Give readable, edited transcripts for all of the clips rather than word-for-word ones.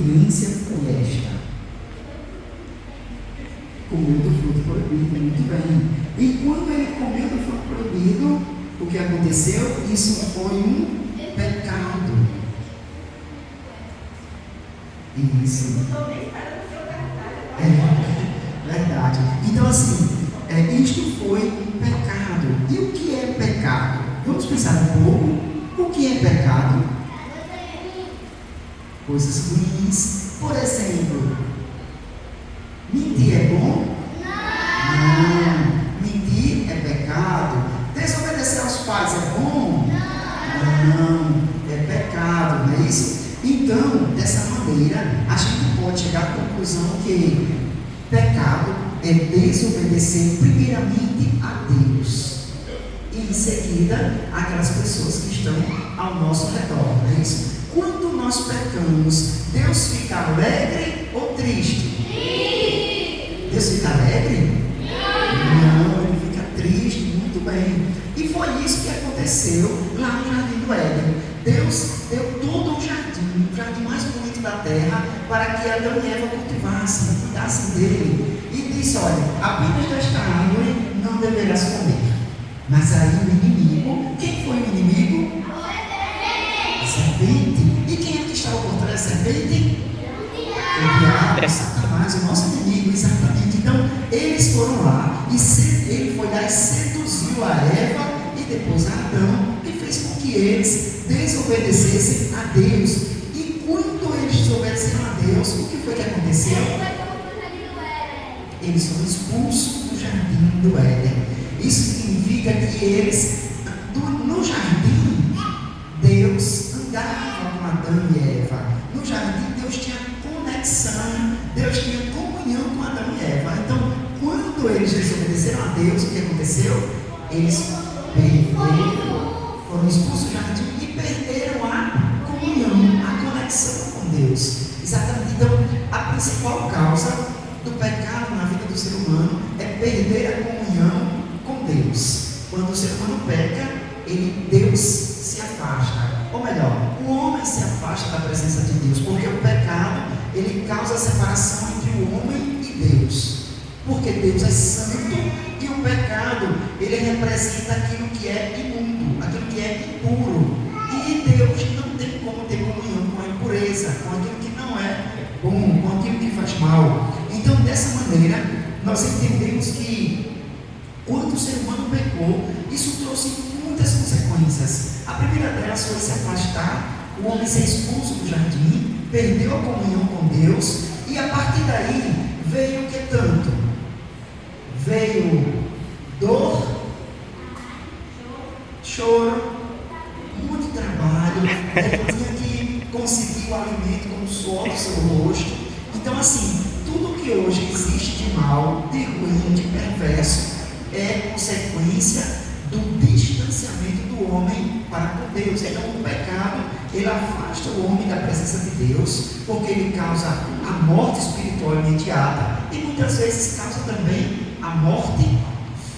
experiência foi esta: comeu do fruto proibido. Muito bem. E quando ele comeu do fruto proibido, o que aconteceu? Isso foi um pecado. Isso. É verdade. Então, assim, isto foi um pecado. E o que é pecado? Vamos pensar um pouco. O que é pecado? Coisas ruins. Por exemplo, mentir é bom? Não. Mentir é pecado. Desobedecer aos pais é bom? Não. É pecado, não é isso? Então, dessa maneira, a gente pode chegar à conclusão que pecado é desobedecer primeiramente a Deus e em seguida aquelas pessoas que estão ao nosso redor, não é isso? Quando nós pecamos, Deus fica alegre ou triste? Deus fica alegre? Não, ele fica triste. Muito bem. E foi isso que aconteceu lá no Jardim do Éden. Deus deu todo o jardim mais bonito da terra, para que Adão e Eva cultivassem, cuidassem dele. E disse: olha, apenas desta árvore não deverás comer. Mas aí o inimigo, quem foi o inimigo? A serpente. E quem é que estava por trás da serpente? O diabo, Satanás, o nosso inimigo, exatamente. Então, eles foram lá, e ele foi lá e seduziu a Eva e depois a Adão, e fez com que eles desobedecessem a Deus. E quando eles desobedeceram a Deus, o que foi que aconteceu? Eles foram expulsos do Jardim do Éden. Isso significa que eles, no jardim, Deus andava com Adão e Eva. No jardim, Deus tinha conexão, Deus tinha comunhão com Adão e Eva. Então, quando eles desobedeceram a Deus, o que aconteceu? Eles foram expulsos do jardim e perderam a comunhão, a conexão com Deus. Exatamente. Então, a principal causa do pecado na vida do ser humano é perder a comunhão com Deus. Quando o ser humano peca, Deus se afasta. Ou melhor, o homem se afasta da presença de Deus, porque o pecado, ele causa a separação entre o homem e Deus. Porque Deus é santo e o pecado, ele representa aquilo que é imundo, aquilo que é impuro. E Deus não tem como ter comunhão com a impureza, com aquilo que não é bom, com aquilo que faz mal. Então, dessa maneira, nós entendemos que quando o ser humano pecou, isso trouxe muitas consequências. A primeira delas foi se afastar, o homem ser expulso do jardim, perdeu a comunhão com Deus, e a partir daí veio o que tanto? Veio dor, choro, muito trabalho, ele tinha que conseguir o alimento com o suor do seu rosto. Então, assim, tudo que hoje existe de mal, de ruim, de perverso, é consequência do distanciamento do homem para com Deus. Então, o pecado, ele afasta o homem da presença de Deus, porque ele causa a morte espiritual imediata e muitas vezes causa também a morte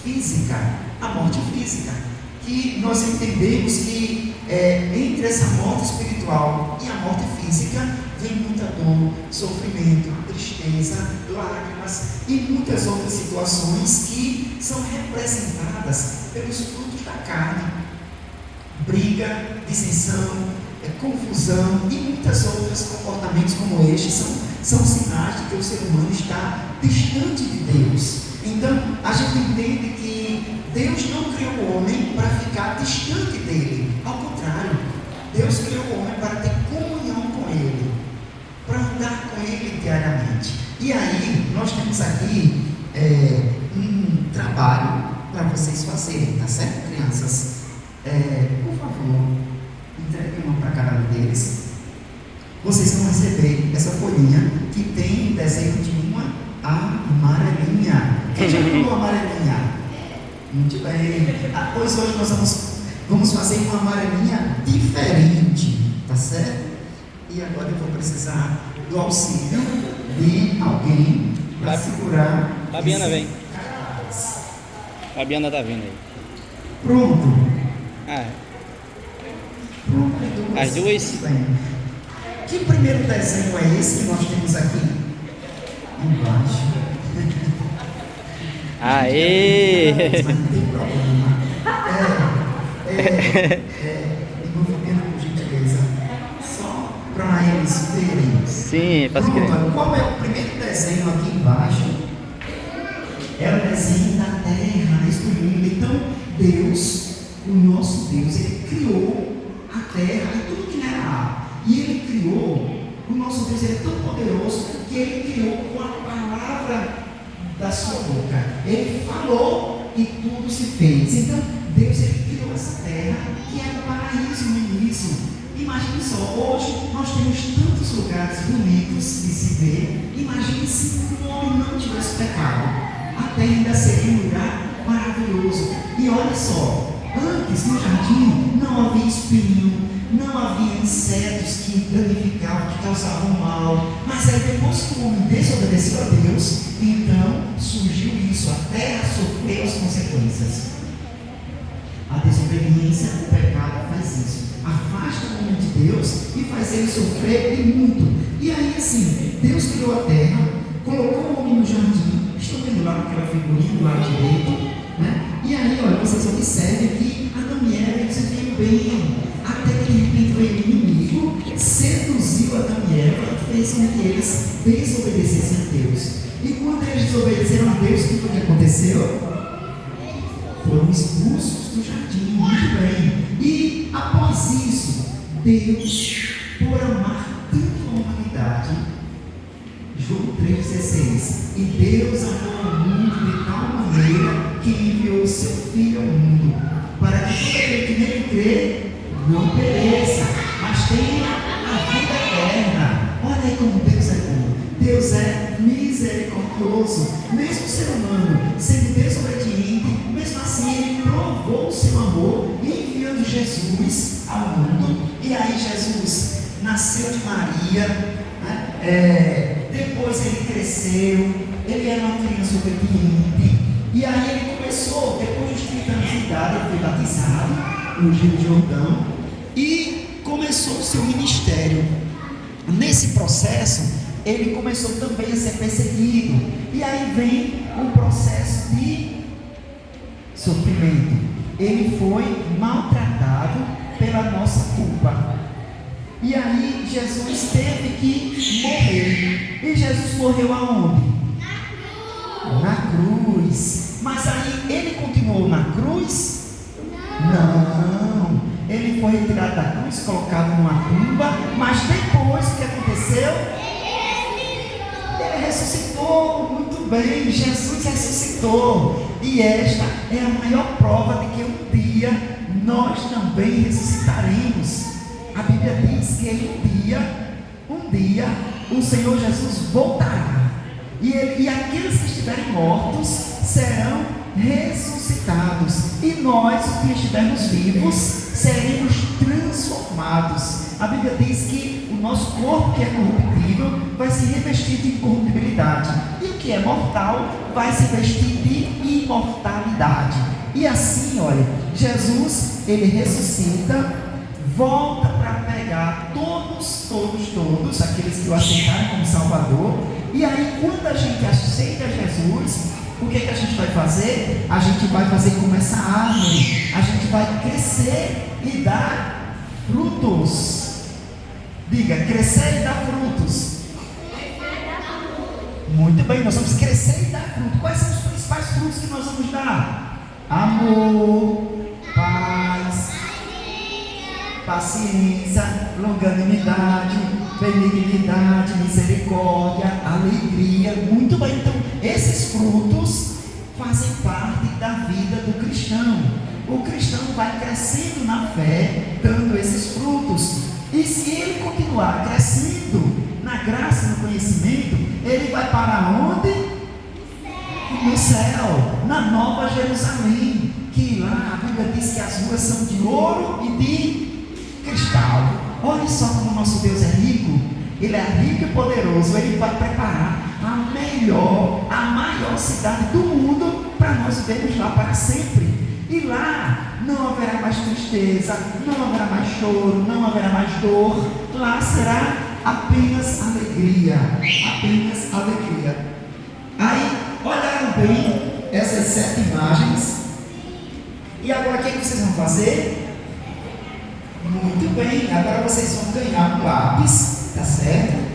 física. A morte física, que nós entendemos que entre essa morte espiritual e a morte física vem muita dor, sofrimento, tristeza, lágrimas e muitas outras situações que são representadas pelos frutos da carne: briga, dissensão, confusão e muitas outros comportamentos como estes são sinais de que o ser humano está distante de Deus. Então, a gente entende que Deus não criou o homem para ficar distante dele. Ao contrário, Deus criou o homem para ter comunhão com ele, para andar com ele diariamente. E aí, nós temos aqui um trabalho para vocês fazerem, tá certo, crianças? Por favor, entregue uma para cada um deles. Vocês vão receber essa folhinha que tem o desenho de uma amarelinha. Quem já viu uma amarelinha? Muito bem. Pois hoje nós vamos fazer uma amarelinha diferente, tá certo? E agora eu vou precisar do auxílio de alguém para segurar. Fabiana vem. Fabiana tá vindo aí. Pronto. As duas. Bem. Que primeiro desenho é esse que nós temos aqui? Embaixo. Aê! Mas não tem problema. Envolvimento por gentileza. Só para eles verem. Sim, posso crer. Pronto, qual é o primeiro desenho aqui embaixo? É o desenho da terra, neste mundo. Então, Deus, o nosso Deus, Ele criou a terra e tudo que nela há. E Ele criou, o nosso Deus ele é tão poderoso que Ele criou com a palavra da sua boca. Ele falou e tudo se fez. Então, Deus ele criou essa terra que era um paraíso no início. Imagine só, hoje nós temos tantos lugares bonitos de se ver. Imagine se o homem não tivesse pecado. A terra ainda seria um lugar maravilhoso. E olha só, antes no jardim não havia espinho, não havia insetos que danificavam, que causavam mal. Mas aí depois que o homem desobedeceu a Deus, então surgiu isso, a terra sofreu as consequências. A desobediência, o pecado faz isso, afasta o homem de Deus e faz ele sofrer e muito. E aí assim, Deus criou a terra, colocou o homem no jardim. Estão vendo lá naquela figurinha do lado direito, né? E aí, olha, vocês observem que Adão e Eva, eles viviam bem, até que de repente veio o inimigo, seduziu Adão e Eva, fez com que eles desobedecessem a Deus. E quando eles desobedeceram a Deus, o que foi que aconteceu? Foram expulsos do jardim, muito bem. E após isso, Deus, por amar tanto a humanidade, João 3,16, e Deus amou o mundo de tal maneira que enviou o seu Filho ao mundo, para que todo aquele que nele crê não pereça, mas tenha a vida eterna. Olha aí como Deus é bom. Deus é misericordioso. Mesmo o ser humano sendo desobediente, mesmo assim ele provou o seu amor enviando Jesus ao mundo. E aí Jesus nasceu de Maria, né? Depois ele cresceu, ele era uma criança obediente. E aí ele começou, depois dos 30 anos de idade, ele foi batizado no Rio Jordão e começou o seu ministério. Nesse processo, ele começou também a ser perseguido. E aí vem um processo de sofrimento. Ele foi maltratado pela nossa culpa. E aí Jesus teve que morrer. E Jesus morreu aonde? Na cruz. Mas aí ele continuou na cruz? Não. Ele foi retirado da cruz, colocado numa tumba. Mas depois o que aconteceu? Ele ressuscitou. Muito bem, Jesus ressuscitou. E esta é a maior prova de que um dia nós também ressuscitaremos. A Bíblia diz que um dia, o Senhor Jesus voltará. E aqueles que estiverem mortos serão ressuscitados. E nós, os que estivermos vivos, seremos transformados. A Bíblia diz que o nosso corpo, que é corruptível, vai se revestir de incorruptibilidade. E o que é mortal vai se vestir de imortalidade. E assim, olha, Jesus, ele ressuscita, volta para pegar todos, aqueles que o aceitaram como Salvador. E aí, quando a gente aceita Jesus, o que a gente vai fazer? A gente vai fazer como essa árvore. A gente vai crescer e dar frutos. Diga, crescer e dar frutos. Muito bem, nós vamos crescer e dar frutos. Quais são os principais frutos que nós vamos dar? Amor, paz, paciência, longanimidade, benignidade, misericórdia, alegria. Muito bem, então esses frutos fazem parte da vida do cristão. O cristão vai crescendo na fé, dando esses frutos. E se ele continuar crescendo na graça e no conhecimento, ele vai para onde? No céu, na Nova Jerusalém. Que lá a Bíblia diz que as ruas são de ouro e de cristal. Olha só como o nosso Deus é rico. Ele é rico e poderoso. Ele vai preparar a maior cidade do mundo para nós vivermos lá para sempre. E lá não haverá mais tristeza, não haverá mais choro, não haverá mais dor. Lá será apenas alegria, apenas alegria. Aí, olharam bem essas 7 imagens, e agora o que vocês vão fazer? Muito bem, agora vocês vão ganhar um lápis, tá certo?